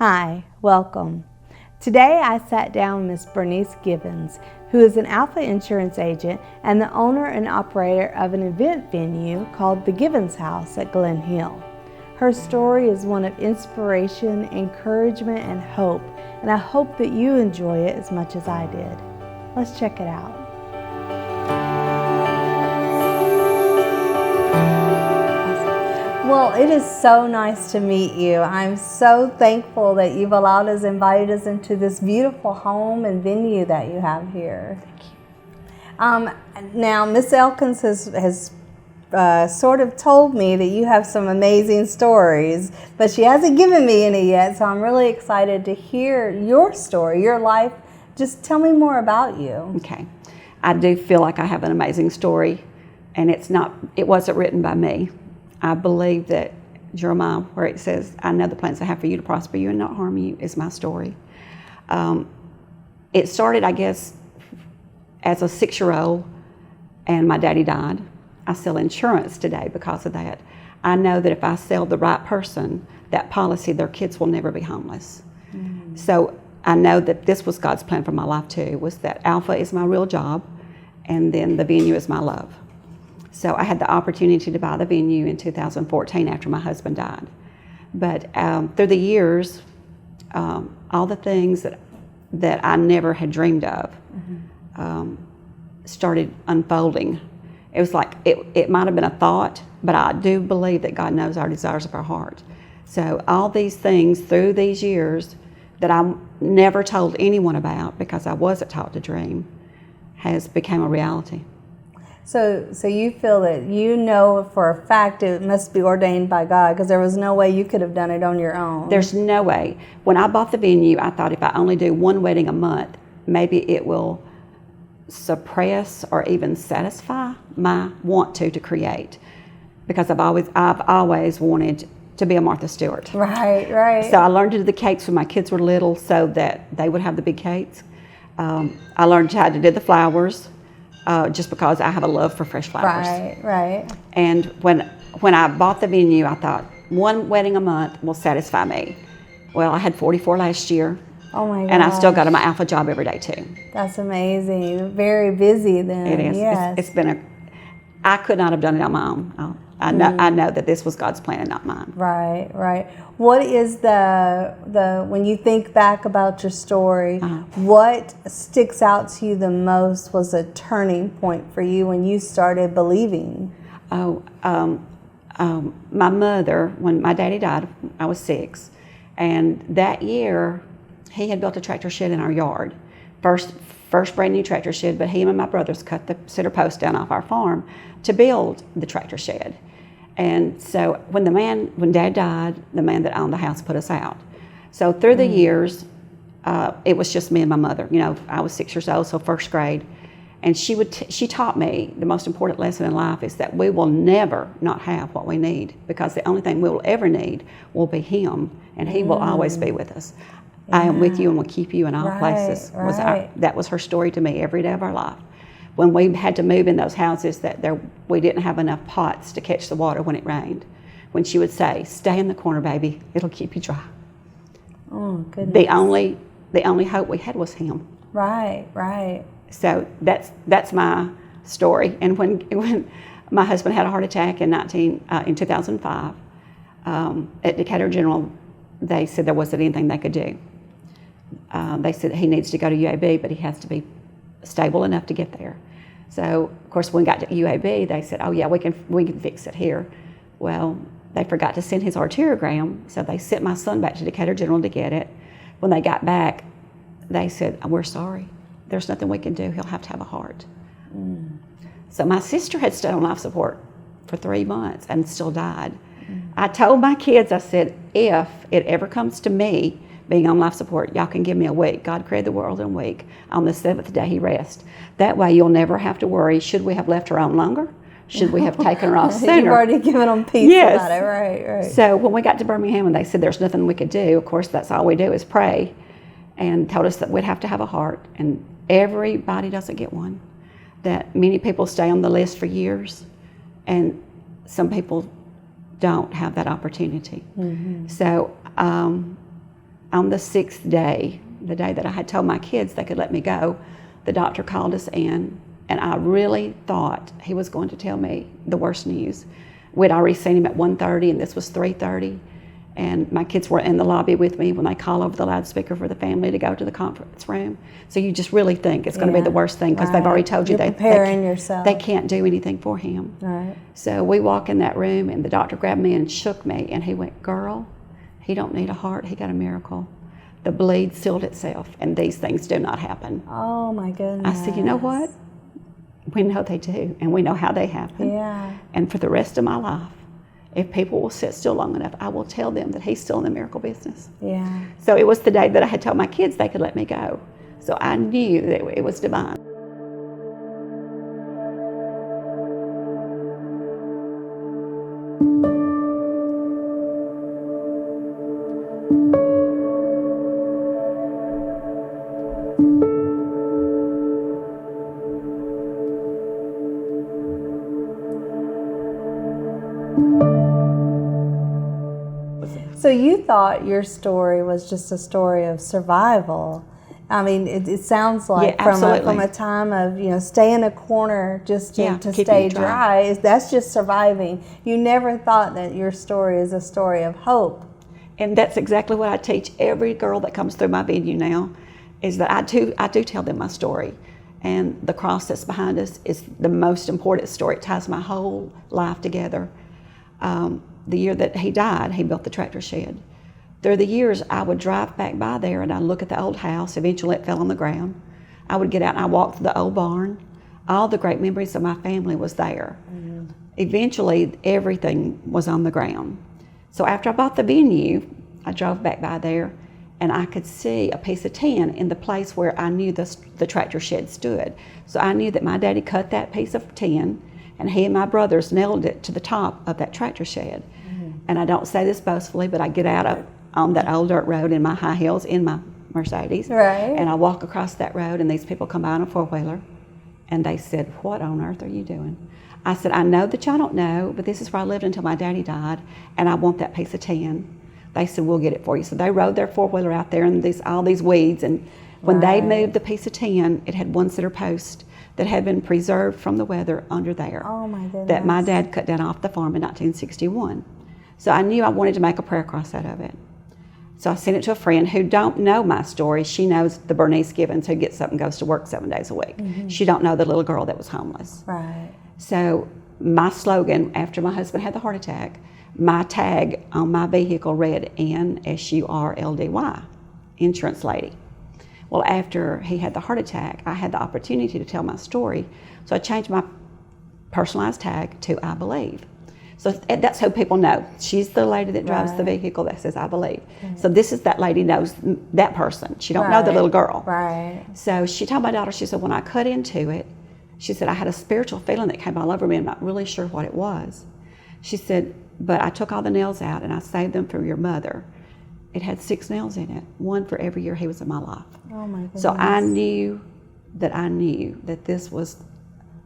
Hi, welcome. Today I sat down with Miss Bernice Givens, who is an Alfa insurance agent and the owner and operator of an event venue called the Givens House at Glen Hill. Her story is one of inspiration, encouragement, and hope, and I hope that you enjoy it as much as I did. Let's check it out. Well, it is so nice to meet you. I'm so thankful that you've invited us into this beautiful home and venue that you have here. Thank you. Now, Miss Elkins has sort of told me that you have some amazing stories, but she hasn't given me any yet, so I'm really excited to hear your story, your life. Just tell me more about you. Okay. I do feel like I have an amazing story, and it wasn't written by me. I believe that Jeremiah, where it says, I know the plans I have for you to prosper you and not harm you, is my story. It started, I guess, as a 6-year-old, and my daddy died. I sell insurance today because of that. I know that if I sell the right person that policy, their kids will never be homeless. Mm-hmm. So I know that this was God's plan for my life too, was that Alfa is my real job, and then the venue is my love. So I had the opportunity to buy the venue in 2014 after my husband died. But through the years, all the things that I never had dreamed of started unfolding. It was like, it might have been a thought, but I do believe that God knows our desires of our heart. So all these things through these years that I never told anyone about because I wasn't taught to dream has become a reality. So you feel that you know for a fact it must be ordained by God, because there was no way you could have done it on your own. There's no way. When I bought the venue, I thought if I only do one wedding a month, maybe it will suppress or even satisfy my want to create, because I've always wanted to be a Martha Stewart. Right. So I learned to do the cakes when my kids were little so that they would have the big cakes. I learned how to do the flowers. Just because I have a love for fresh flowers. Right. And when I bought the venue, I thought one wedding a month will satisfy me. Well, I had 44 last year. Oh my gosh. And I still go to my Alfa job every day too. That's amazing. Very busy then. It is. Yes. It's been I could not have done it on my own. I know that this was God's plan and not mine. Right. What is when you think back about your story, what sticks out to you the most was a turning point for you when you started believing? My mother, when my daddy died, I was 6. And that year, he had built a tractor shed in our yard. First brand new tractor shed, but him and my brothers cut the center post down off our farm to build the tractor shed. And so when Dad died, the man that owned the house put us out. So through the years, it was just me and my mother. You know, I was 6 years old, so first grade. And she taught me the most important lesson in life is that we will never not have what we need, because the only thing we will ever need will be Him, and He will always be with us. Yeah. I am with you and will keep you in all places. That was her story to me every day of our life. When we had to move in those houses, we didn't have enough pots to catch the water when it rained. When she would say, "Stay in the corner, baby. It'll keep you dry." Oh, goodness. The only hope we had was Him. Right. So that's my story. And when my husband had a heart attack in 2005, at Decatur General, they said there wasn't anything they could do. They said he needs to go to UAB, but he has to be stable enough to get there. So of course when we got to UAB, they said, "Oh yeah, we can fix it here." Well, they forgot to send his arteriogram, so they sent my son back to Decatur General to get it. When they got back, they said, "We're sorry. There's nothing we can do. He'll have to have a heart." So my sister had stayed on life support for 3 months and still died. I told my kids, I said, if it ever comes to me being on life support, y'all can give me a week. God created the world in a week. On the 7th day, He rests. That way you'll never have to worry, should we have left her on longer? Should we have taken her off sooner? You've already given them peace about it. Right. So when we got to Birmingham and they said there's nothing we could do, of course that's all we do is pray, and told us that we'd have to have a heart, and everybody doesn't get one. That many people stay on the list for years, and some people don't have that opportunity. So on the 6th day, the day that I had told my kids they could let me go, the doctor called us in, and I really thought he was going to tell me the worst news. We'd already seen him at 1:30, and this was 3:30, and my kids were in the lobby with me when they call over the loudspeaker for the family to go to the conference room. So you just really think it's going to be the worst thing, because they've already told you You're preparing yourself. They can't do anything for him. Right. So we walk in that room, and the doctor grabbed me and shook me, and he went, "Girl, he don't need a heart, he got a miracle. The bleed sealed itself, and these things do not happen." Oh my goodness. I said, "You know what? We know they do, and we know how they happen. Yeah. And for the rest of my life, if people will sit still long enough, I will tell them that he's still in the miracle business." Yeah. So it was the day that I had told my kids they could let me go. So I knew that it was divine. So you thought your story was just a story of survival. I mean, it sounds like from a time of, stay in a corner just to stay dry. That's just surviving. You never thought that your story is a story of hope. And that's exactly what I teach every girl that comes through my venue now, is that I do tell them my story. And the cross that's behind us is the most important story. It ties my whole life together. The year that he died, he built the tractor shed. Through the years, I would drive back by there and I'd look at the old house. Eventually it fell on the ground. I would get out and I walked through the old barn. All the great memories of my family was there. Mm-hmm. Eventually, everything was on the ground. So after I bought the venue, I drove back by there and I could see a piece of tin in the place where I knew the tractor shed stood. So I knew that my daddy cut that piece of tin, and he and my brothers nailed it to the top of that tractor shed. Mm-hmm. And I don't say this boastfully, but I get out on that old dirt road in my high heels in my Mercedes. Right. And I walk across that road, and these people come by on a four-wheeler, and they said, "What on earth are you doing?" I said, "I know that y'all don't know, but this is where I lived until my daddy died, and I want that piece of tin." They said, "We'll get it for you." So they rode their four-wheeler out there in all these weeds, and when they moved the piece of tin, it had one center post that had been preserved from the weather under there. Oh my goodness. That my dad cut down off the farm in 1961. So I knew I wanted to make a prayer cross out of it. So I sent it to a friend who don't know my story. She knows the Bernice Givens who gets up and goes to work 7 days a week. Mm-hmm. She don't know the little girl that was homeless. Right. So my slogan, after my husband had the heart attack, my tag on my vehicle read NSURLDY, insurance lady. Well, after he had the heart attack, I had the opportunity to tell my story. So I changed my personalized tag to I believe. So that's how people know. She's the lady that drives the vehicle that says I believe. Right. So this is that lady knows that person. She don't know the little girl. Right. So she told my daughter, she said, when I cut into it, she said, I had a spiritual feeling that came all over me. I'm not really sure what it was. She said, but I took all the nails out and I saved them for your mother. It had 6 nails in it, one for every year he was in my life. Oh my goodness. So I knew that this was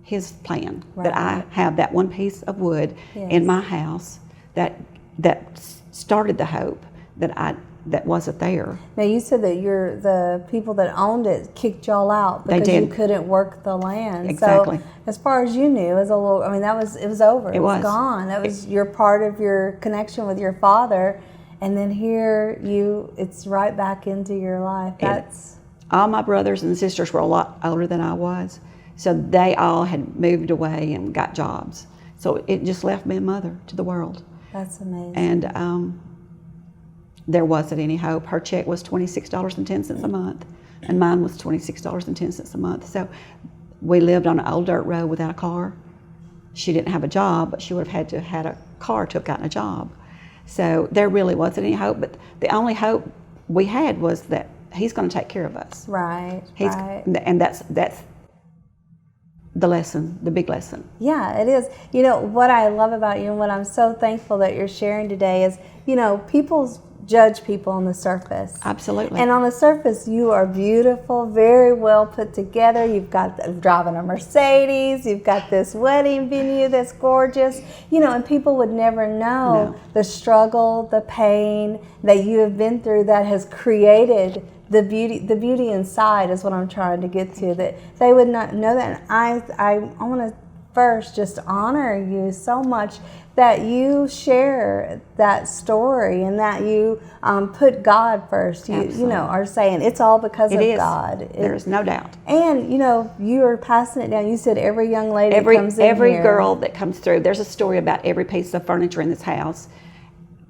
his plan, that I have that one piece of wood in my house that started the hope that wasn't there. Now you said that the people that owned it kicked y'all out because you couldn't work the land. Exactly. So as far as you knew, it was over. It was gone. That was your part of your connection with your father. And then here it's right back into your life. All my brothers and sisters were a lot older than I was, so they all had moved away and got jobs. So it just left me a mother to the world. That's amazing. And there wasn't any hope. Her check was $26.10 a month, and mine was $26.10 a month. So we lived on an old dirt road without a car. She didn't have a job, but she would have had to have had a car to have gotten a job. So there really wasn't any hope, but the only hope we had was that he's going to take care of us. Right, And that's the lesson, the big lesson. Yeah, it is. What I love about you and what I'm so thankful that you're sharing today is, people's judge people on the surface. Absolutely. And on the surface, you are beautiful, very well put together. You've got driving a Mercedes. You've got this wedding venue that's gorgeous. You know, and people would never know the struggle, the pain that you have been through that has created the beauty inside is what I'm trying to get to, that they would not know that. And I want to first just honor you so much that you share that story and that you put God first. You know, are saying it's all because of God. There is no doubt. And you know, you are passing it down. You said every young lady comes in every here. girl that comes through. There's a story about every piece of furniture in this house.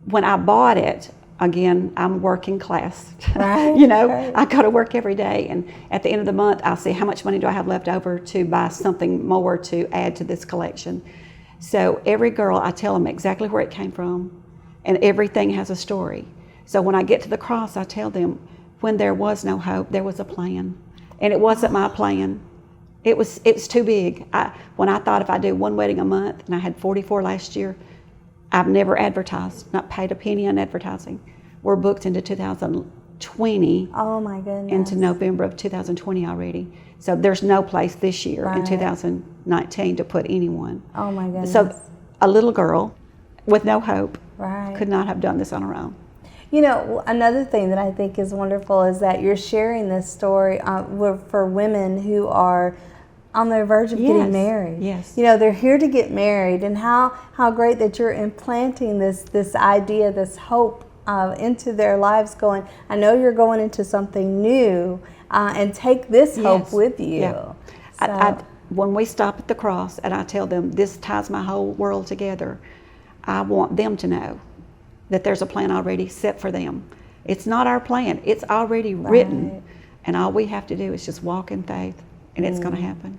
When I bought it, again, I'm working class. Right, you know, right. I go to work every day, and at the end of the month, I'll see how much money do I have left over to buy something more to add to this collection. So every girl, I tell them exactly where it came from, and everything has a story. So when I get to the cross, I tell them, when there was no hope, there was a plan, and it wasn't my plan. It was too big. When I thought if I do one wedding a month, and I had 44 last year, I've never advertised, not paid a penny on advertising. We're booked into 2020. Oh my goodness. Into November of 2020 already. So there's no place this year in 2019 to put anyone. Oh my goodness. So a little girl with no hope right. could not have done this on her own. You know, another thing that I think is wonderful is that you're sharing this story for women who are on their verge of getting married. Yes. You know, they're here to get married, and how great that you're implanting this idea, this hope into their lives, going, I know you're going into something new, and take this hope with you. Yeah. So. When we stop at the cross and I tell them this ties my whole world together, I want them to know that there's a plan already set for them. It's not our plan. It's already written. And all we have to do is just walk in faith, and it's going to happen.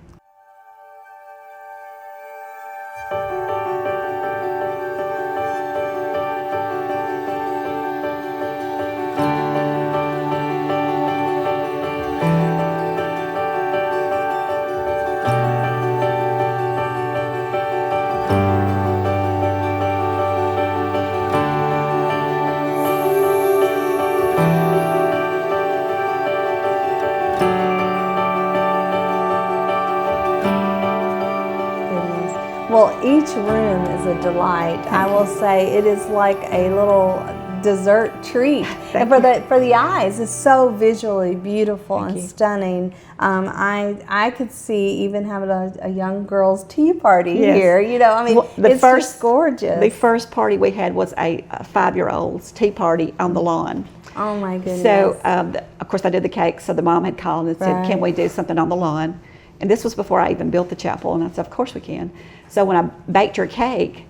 Well, each room is a delight. I will say it is like a little dessert treat. And for the eyes, it's so visually beautiful and stunning. I could see even having a young girls' tea party here. You know, I mean, it's just gorgeous. The first party we had was a 5-year-old's tea party on the lawn. Oh my goodness. So, of course, I did the cake, so the mom had called and said, can we do something on the lawn? And this was before I even built the chapel, and I said, of course we can. So when I baked her cake,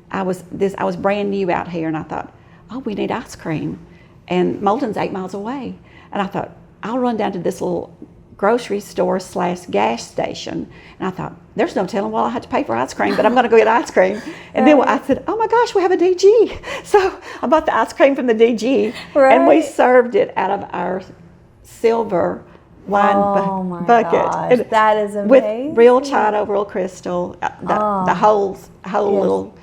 I was brand new out here, and I thought, oh, we need ice cream. And Moulton's 8 miles away. And I thought, I'll run down to this little grocery store / gas station. And I thought, there's no telling what I'll have to pay for ice cream, but I'm going to go get ice cream. And then I said, oh my gosh, we have a DG. So I bought the ice cream from the DG, and we served it out of our silver wine bucket. Gosh, that is amazing. With real china, real crystal, the whole little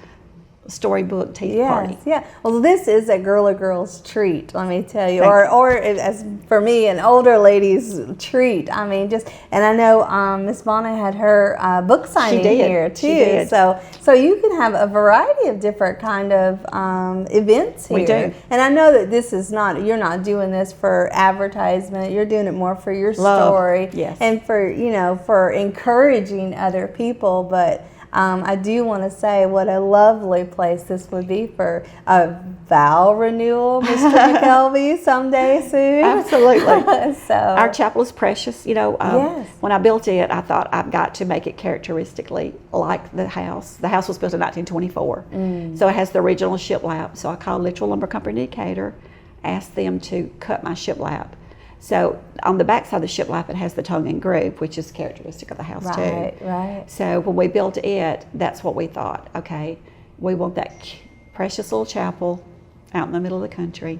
storybook tea party. Yeah. Well, this is a girl's treat, let me tell you, or as for me, an older lady's treat. I mean, and I know Miss Bona had her book signing here too. She did. So you can have a variety of different kind of events here. We do. And I know that this is you're not doing this for advertisement. You're doing it more for your story, and for encouraging other people, but. I do want to say what a lovely place this would be for a vow renewal, Mr. McKelvey, someday soon. Absolutely. So our chapel is precious. You know, when I built it, I thought I've got to make it characteristically like the house. The house was built in 1924, so it has the original shiplap. So I called Litchfield Lumber Company Decatur, asked them to cut my shiplap. So on the back side of the shiplap, it has the tongue and groove, which is characteristic of the house too. Right. So when we built it, that's what we thought. Okay, we want that precious little chapel out in the middle of the country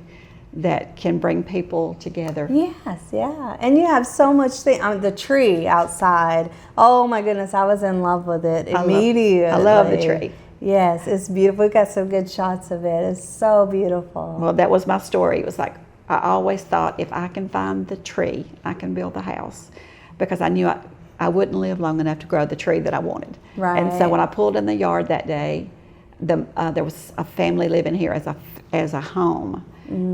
that can bring people together. Yes, yeah. And you have so much the tree outside. Oh my goodness, I was in love with it immediately. I love the tree. Yes, it's beautiful. We've got some good shots of it. It's so beautiful. Well, that was my story. It was like, I always thought if I can find the tree, I can build the house, because I knew I wouldn't live long enough to grow the tree that I wanted. Right. And so when I pulled in the yard that day, there was a family living here as a home,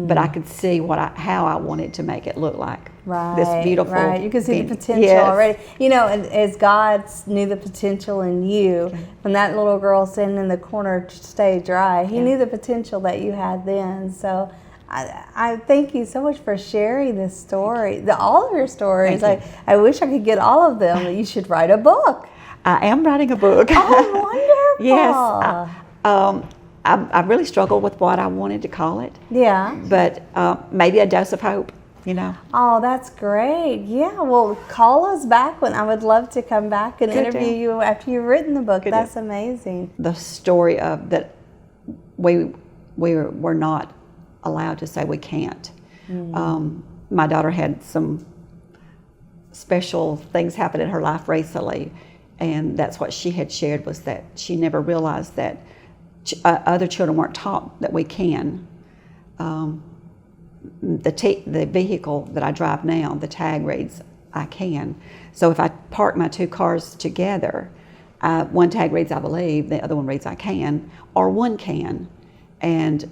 but I could see how I wanted to make it look like. Right. This beautiful. Right. You can see the potential yes. already. You know, as God knew the potential in you, when that little girl sitting in the corner to stay dry, He knew the potential that you had then. So I thank you so much for sharing this story, all of your stories. I wish I could get all of them. You should write a book. I am writing a book. Oh, wonderful. Yes. I really struggled with what I wanted to call it. Yeah. But maybe a dose of hope, you know. Oh, that's great. Yeah, well, call us back when I would love to come back and interview you after you've written the book. That's amazing. The story of that we were not allowed to say we can't. My daughter had some special things happen in her life recently, and that's what she had shared, was that she never realized that other children weren't taught that we can. The vehicle that I drive now, the tag reads, I can. So if I park my two cars together, one tag reads, I believe, the other one reads, I can, or one can. And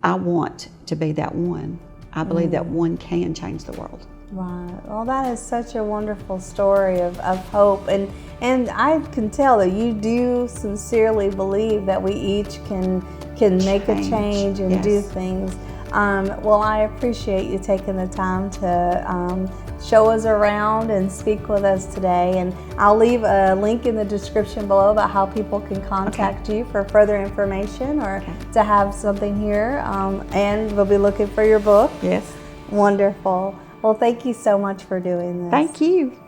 I want to be that one. I believe that one can change the world. Right. Well, that is such a wonderful story of hope. And I can tell that you do sincerely believe that we each can make a change and do things. Well, I appreciate you taking the time to show us around and speak with us today. And I'll leave a link in the description below about how people can contact you for further information or to have something here. And we'll be looking for your book. Yes. Wonderful. Well, thank you so much for doing this. Thank you.